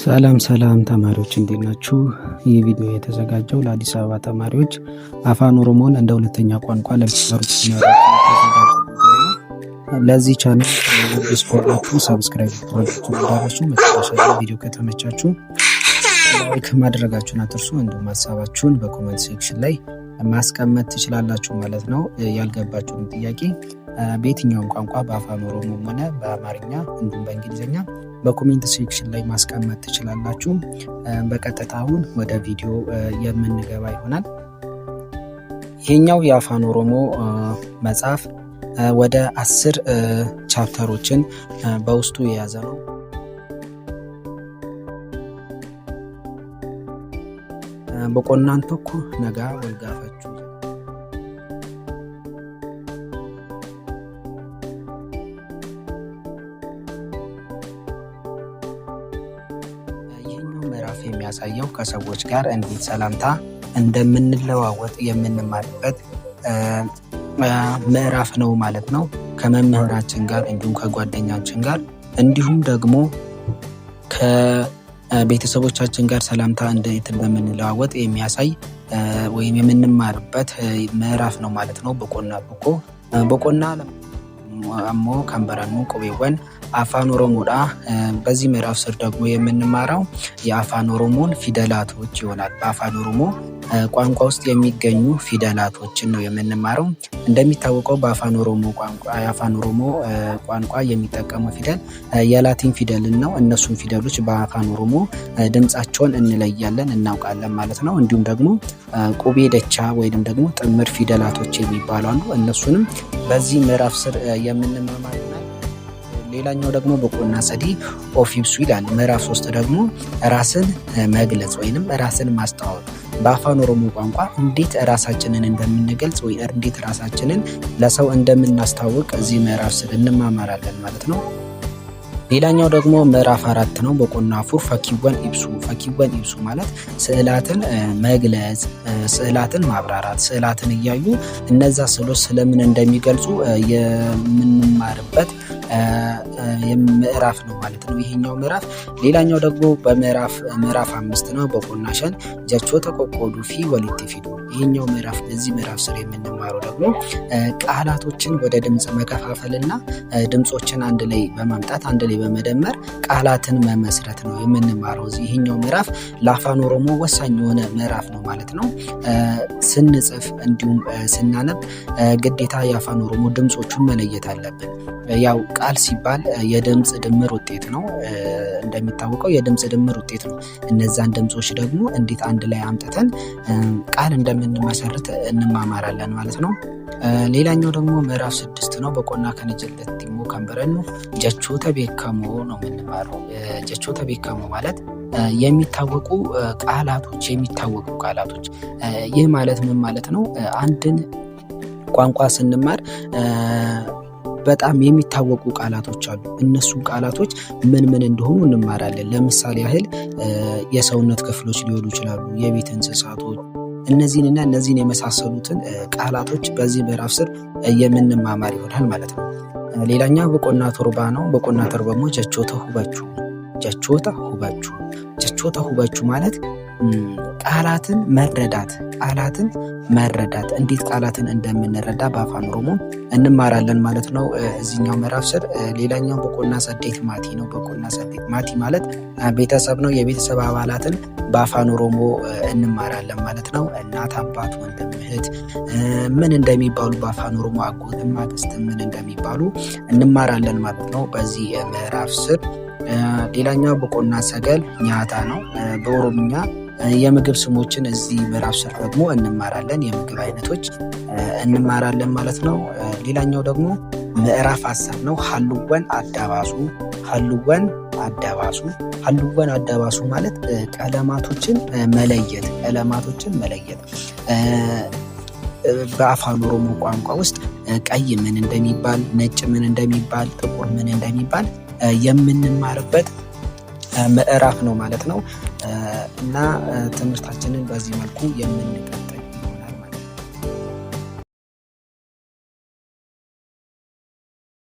ሰላም ተማሪዎች እንዴት ናችሁ? ይህ ቪዲዮ የተዘጋጀው ለአዲስ አበባ ተማሪዎች አፋን ኦሮሞን እንደ ሁለተኛ ቋንቋ ለሚማሩ ለዚህ ቻናል አዲስ ከሆናችሁ ሰብስክራይብ አድርጉ። መጨረሻ ላይ ቪዲዮ ከተመቻችሁ ላይክ ማድረጋችሁን አትርሱ። እንዲሁም ሀሳባችሁን በኮሜንት ሴክሽን ላይ ማስቀመጥ ትችላላችሁ ማለት ነው። ያልገባችሁን ጥያቄ በየትኛውም ቋንቋ በአፋን ኦሮሞም ሆነ በአማርኛ እንዲሁም በእንግሊዝኛ በኮሜንት ሴክሽን ላይ ማስቀመጥ ትችላላችሁ። በቀጥታ አሁን ወደ ቪዲዮ የምንገባ ይሆናል። ይሄኛው የአፋን ኦሮሞ መጽሐፍ ወደ 10 ቻፕተሮችን በውስጡ የያዘ ነው። በቆናን ቶኮ ነጋ ወልጋፈቹ ምዕራፍ የሚያሳየው ከሰዎች ጋር እንዴት ሰላምታ እንደምንለዋወጥ የምንማርበት ምዕራፍ ነው ማለት ነው። ከመምህራችን ጋር እንዲሁም ከጓደኛችን ጋር እንዲሁም ደግሞ ከቤተሰቦቻችን ጋር ሰላምታ እንዴት እንደምንለዋወጥ የሚያሳይ ወይም የምንማርበት ምዕራፍ ነው ማለት ነው። በቆና አሞ ከንበረኑ ቁቤወን አፋን ኦሮሞዳ። በዚህ ምዕራፍ ስር ደግሞ የምንማረው የአፋን ኦሮሞን ፊደላቶች ይሆናል። በአፋን ኦሮሞ ቋንቋ ውስጥ የሚገኙ ፊደላቶችን ነው የምንማረው። እንደሚታወቀው በአፋን ኦሮሞ ቋንቋ የሚጠቀመው ፊደል የላቲን ፊደልን ነው። እነሱን ፊደሎች በአፋን ኦሮሞ ድምጻቸውን እንለያለን እናውቃለን ማለት ነው። እንዲሁም ደግሞ ቁቤ ደቻ ወይም ደግሞ ጥምር ፊደላቶች የሚባሉ አሉ። እነሱንም በዚህ ምዕራፍ ስር የምንማማር ይሆናል። ሌላኛው ደግሞ በቆና ሰዲ ኦፊብሱ ይላል። ምዕራፍ 3 ደግሞ ራስን መግለጽ ወይንም ራስን ማስተዋወቅ፣ በአፋን ኦሮሞ ቋንቋ እንዴት ራሳችንን እንደምንገልጽ ወይ እንዴት ራሳችንን ለሰው እንደምናስተዋውቅ እዚህ ምዕራፍ ስር እንማማራለን ማለት ነው። ሌላኛው ደግሞ ምዕራፍ 4 ነው። በቆና ፉር ፈኪወን ኢብሱ ማለት ስዕላትን መግለጽ፣ ስዕላትን ማብራራት፣ ስዕላትን እያዩ እነዛ ስዕሎች ስለምን እንደሚገልጹ የምንማርበት ምዕራፍ ነው ማለት ነው ይሄኛው ምዕራፍ። ሌላኛው ደግሞ በምዕራፍ 5 ነው። በቆናሸን ጀቾ ተቆቆዱ ፊ ወሊት ፊዱ። ይሄኛው ምዕራፍ በዚህ ምዕራፍ ስር የምንማረው ደግሞ ቃላቶችን ወደ ድምጽ መከፋፈልና ድምጾችን አንድ ላይ በማምጣት አንድ ላይ በመደመር ቃላትን መመስረት ነው የምንማረው። ይሄኛው ምዕራፍ ለአፋን ኦሮሞ ወሳኝ የሆነ ምዕራፍ ነው ማለት ነው። ስንጽፍ እንዲሁም ስናነብ ግዴታ የአፋን ኦሮሞ ድምጾቹን መለየት አለብን። ያው ቃል ሲባል የድምጽ ድምር ውጤት ነው። እንደሚታወቀው የድምጽ ድምር ውጤት ነው። እነዛን ድምጾች ደግሞ እንዴት አንድ ላይ አምጥተን ቃል እንደምንመሰርት እንማማራለን ማለት ነው። ሌላኛው ደግሞ ምዕራፍ 6 ነው። በቆና ከነጀለት ቲሞ ከንበረኑ ጀቾተ ቤከሞ ነው የምንማረው። ጀቾተ ቤከሞ ማለት የሚታወቁ ቃላቶች ይህ ማለት ምን ማለት ነው? አንድን ቋንቋ ስንማር በጣም የሚታወቁ ቃላቶች አሉ። እነሱ ቃላቶች ምን እንደሆኑ እንማራለን። ለምሳሌ ያህል የሰውነት ክፍሎች ሊሆኑ ይችላሉ፣ የቤት እንስሳቶች፣ እነዚህን የመሳሰሉትን ቃላቶች በዚህ ምዕራፍ ስር የምንማማር ይሆናል ማለት ነው። ሌላኛው በቆና ቶርባ ነው። በቆና ቶርባሞ ጀቾተ ሁበቹ ማለት ቃላትን መረዳት እንዴት ቃላትን እንደምንረዳ በአፋን ኦሮሞ እንማራለን ማለት ነው እዚህኛው ምዕራፍ ስር። ሌላኛው በቆና ሰዴት ማቲ ነው። በቆና ሰዴት ማቲ ማለት ቤተሰብ ነው። የቤተሰብ አባላትን በአፋን ኦሮሞ እንማራለን ማለት ነው። እናት፣ አባት፣ ወንድም፣ እህት ምን እንደሚባሉ በአፋን ኦሮሞ አጎትም አክስትም ምን እንደሚባሉ እንማራለን ማለት ነው በዚህ ምዕራፍ ስር። ሌላኛው በቆና ሰገል ኛታ ነው። በኦሮምኛ የምግብ ስሞችን እዚህ ምዕራፍ ስር ደግሞ እንማራለን። የምግብ አይነቶች እንማራለን ማለት ነው። ሌላኛው ደግሞ ምዕራፍ 10 ነው። ሀሉወን አዳባሱ ማለት ቀለማቶችን መለየት በአፋን ኦሮሞ ቋንቋ ውስጥ ቀይ ምን እንደሚባል፣ ነጭ ምን እንደሚባል፣ ጥቁር ምን እንደሚባል የምንማርበት ምዕራፍ ነው ማለት ነው። እና ትምህርታችንን በዚህ መልኩ የምንቀጥል